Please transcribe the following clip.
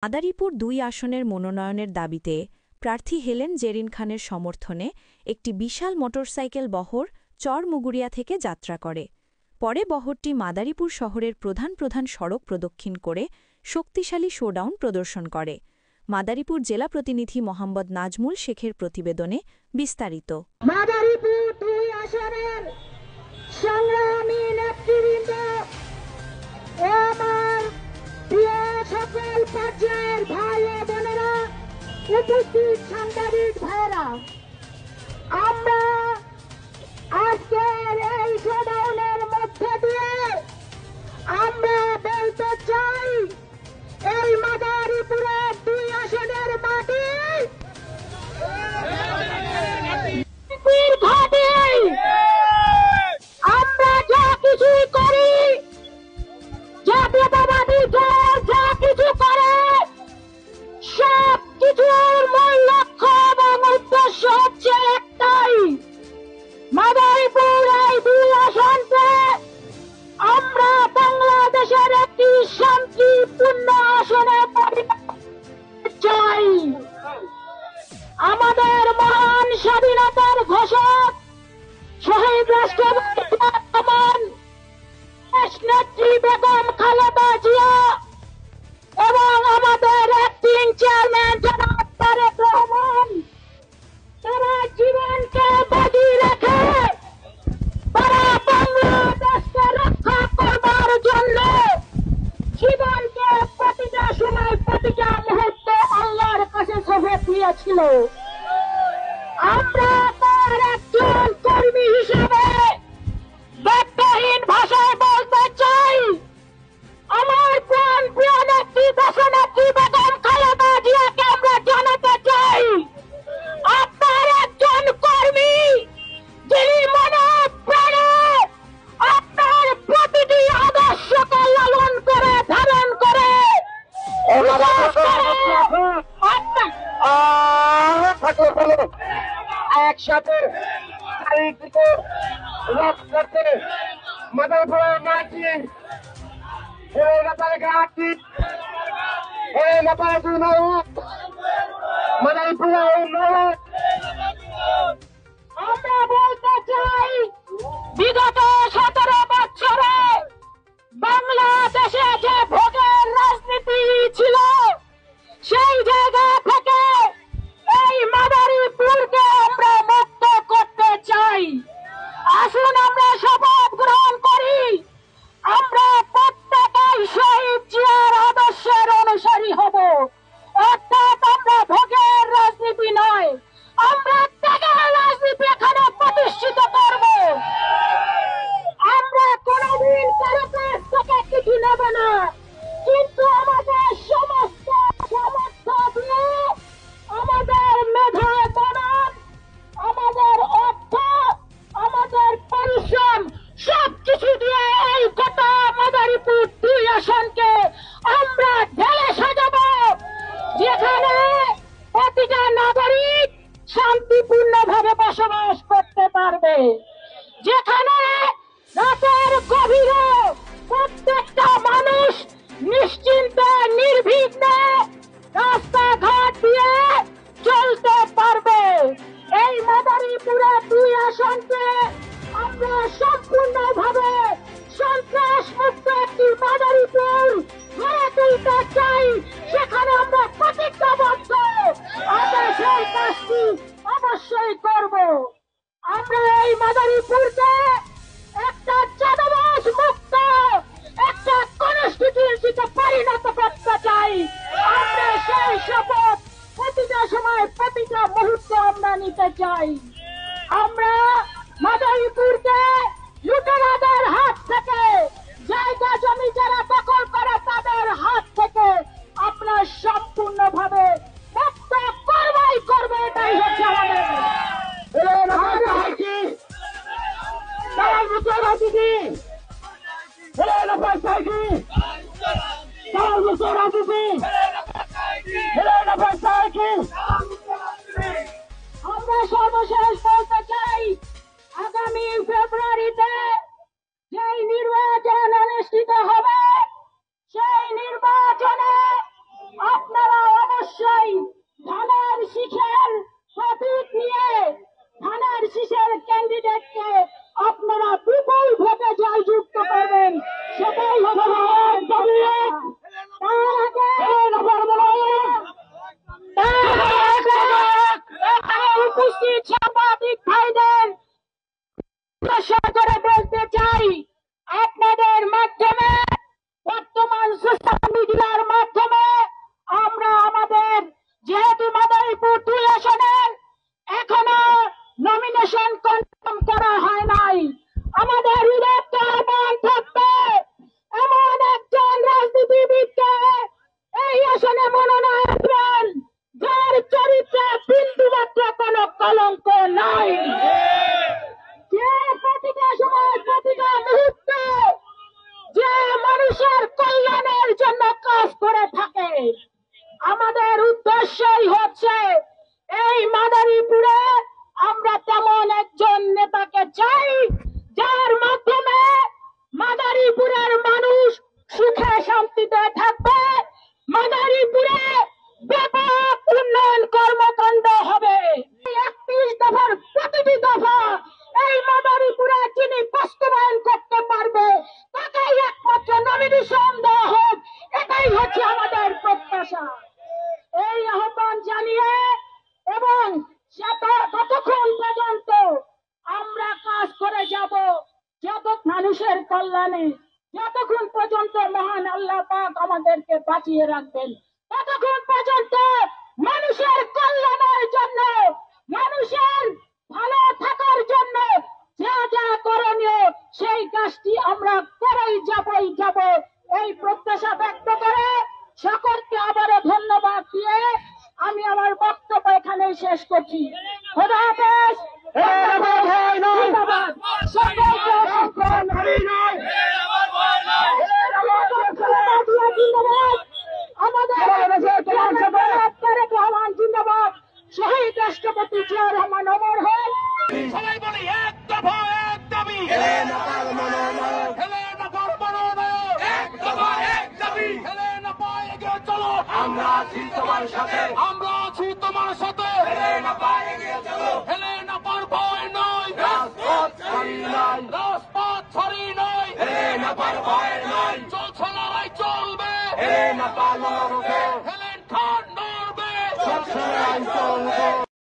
মাদারীপুর ২ আসনের মনোনয়নের দাবিতে প্রার্থী হেলেন জেরিন খানের সমর্থনে একটি বিশাল মোটরসাইকেল বহর চরমুগুরিয়া থেকে যাত্রা করে। পরে বহরটি মাদারীপুর শহরের প্রধান প্রধান সড়ক প্রদক্ষিণ করে শক্তিশালী শোডাউন প্রদর্শন করে। মাদারীপুর জেলা প্রতিনিধি মোহাম্মদ নাজমুল শেখের প্রতিবেদনে বিস্তারিত। মাদারীপুর ২ আসনের সংগ্রামী নেতৃবৃন্দ ও আমার প্রিয় সকল পর্যায়ের ভাই ও বোনেরা, উপস্থিত সাংবাদিক ভাইয়েরা, আমরা আজকের এই শোডাউনের মধ্যে দিয়ে আমরা বলতে চাই, এই মাদারীপুরের ২ আসনের মাটি আমরা যা কিছু করি, জাতীয়তাবাদী দল যা কিছু করে, সব কিছুর মূল লক্ষ্য এবং উদ্দেশ্য হচ্ছে একটাই, মাদারীপুর এই ২ আসনকে আমরা বাংলাদেশের একটি শান্তিপূর্ণ আসনে পরিণত চাই। আমাদের মহান স্বাধীনতার ঘোষক শহীদ রাষ্ট্রপতি নেত্রী বেগম খালেদা জিয়া এবং আমাদের অ্যাক্টিং চেয়ারম্যান জনাব তারেক রহমান, তারা জীবনকে বাজি রেখে তারা বাংলাদেশকে রক্ষা করবার জন্য জীবনকে প্রতিটা সময় প্রতিটা মুহূর্তে আল্লাহর কাছে সঁপে দিয়েছিল। আমরা তার একজন কর্মী হিসেবে ব্যক্তহীন ভাষায় বলতে চাই, আমার প্রাণ প্রিয় নেত্রী দেশনেত্রী বেগম খালেদা জিয়াকে আমরা জানাতে চাই, আপনার একজন কর্মী যিনি মনে প্রাণে আপনার প্রতিটি আদর্শকে লালন করে ধারণ করে একসাথে মাদারীপুরের মাটি আমরা বলতে চাই, বিগত ১৭ বছরে বাংলাদেশে যে ভোটের রাজনীতি ছিল, সেই জায়গা থেকে এই মাদারীপুরকে আমরা মুক্ত করতে চাই। আসুন আমরা শপথ গ্রহণ করি, আমরা প্রত্যেকেই শহীদ জিয়ার আদর্শের অনুসারী হব। অর্থাৎ আমরা ভোগের রাজনীতি নয়, আমরা ত্যাগের রাজনীতি এখানে প্রতিষ্ঠিত করব। আমরা কোনদিন কারো কাছ থেকে কিছু নেব না, কিন্তু আমাদের সমস্ত সামর্থ্য দিয়ে, আমাদের মেধা বনাম, আমাদের অর্থ, আমাদের পরিশ্রম সবকিছু দিয়ে এই গোটা মাদারীপুর ২ আসনকে আমরা ঢেলে সাজাব, যেখানে প্রতিটা নাগরিক শান্তিপূর্ণভাবে বসবাস করতে পারবে, যেখানে রাতের গভীরে প্রত্যেকটা মানুষ নিশ্চিন্তে নির্বিঘ্নে রাস্তাঘাট দিয়ে চলতে পারবে। এই মাদারীপুরের ২ আসনকে আমরা সম্পূর্ণভাবে সন্ত্রাস মুক্ত একটি মাদারীপুর গড়ে তুলতে চাই, সেখানে আমরা প্রতিজ্ঞাবদ্ধ, আমরা সেই কাজটি অবশ্যই করব। আমরা এই মাদারীপুরকে একটা চাঁদাবাজ মুক্ত একটা কনস্টিটিউয়েন্সিতে পরিণত করতে চাই। আমরা সেই শপথ প্রতিটা সময় প্রতিটা মুহূর্তে আমরা নিতে চাই। আমরা মাদারীপুরকে লুটেরাদের হাত থেকে, জায়গা জমি যারা দখল করে তাদের হাত থেকে আপনার সম্পূর্ণভাবে মুক্ত করবাই করবে, এটাই হচ্ছে আমাদের। আমরা সর্বশেষ বলতে চাই, আগামী ফেব্রুয়ারিতে যেই নির্বাচন অনুষ্ঠিত হবে, সেই নির্বাচনে আপনার মনোনয়ন দেন যার চরিত্রে বিন্দুমাত্র কোনো কলঙ্ক নাই, যে প্রতিটা সময় প্রতিটা মুহূর্তে যে মানুষের কল্যাণের জন্য কাজ করে থাকে। আমাদের উদ্দেশ্যই হচ্ছে এই মাদারীপুরে আমরা তেমন একজন নেতাকে চাই যার মাধ্যমে মাদারীপুরের মানুষ সুখে শান্তিতে থাকবে, মাদারীপুরে ব্যাপক উন্নয়ন কর্মকাণ্ড হবে। 31 দফার প্রতিটি দফা এই মাদারীপুরে যিনি বাস্তবায়ন করতে পারবে তাকেই একমাত্র নমিনেশন দেওয়া হোক, এটাই হচ্ছে আমাদের প্রত্যাশা। এই আহ্বান জানিয়ে এবং ততক্ষণ পর্যন্ত আমরা কাজ করে যাব যত মানুষের কল্যাণে, যতক্ষণ পর্যন্ত মহান আল্লাহ পাক আমাদেরকে বাঁচিয়ে রাখবেন, ততক্ষণ পর্যন্ত মানুষের কল্যাণের জন্য, মানুষের ভালো থাকার জন্য যা যা করণীয় সেই কাজটি আমরা করেই যাব। এই প্রত্যাশা ব্যক্ত করে সকলকে আবারও ধন্যবাদ দিয়ে আমি আমার বক্তব্য এখানে শেষ করছি। খোদা হাফেজ। ধন্যবাদ সকলকে। আমাদের তারেক রহমান জিন্দাবাদ, শহীদ রাষ্ট্রপতি জিয়া রহমান অমর হোক। সবাই বলি এক দফা এক দাবি, হেলে না পার মনোনয়ন, এক দফা এক দাবি, হেলে না পায় এগিয়ে চলো, আমরা আছি তোমার সাথে, আমরা আছি তোমার সাথে, হেলে না পায় এগিয়ে চলো, হেলে না পার ভয় নয়, রাজপথ ছাড়ি নাই, রাজপথ ছাড়ি নাই, হেলে না পার ভয় নয়, চলছে লড়াই চলবে, হেলে না পার লড়বে, হেলেন খান নড়বে, সব সময় চলবে।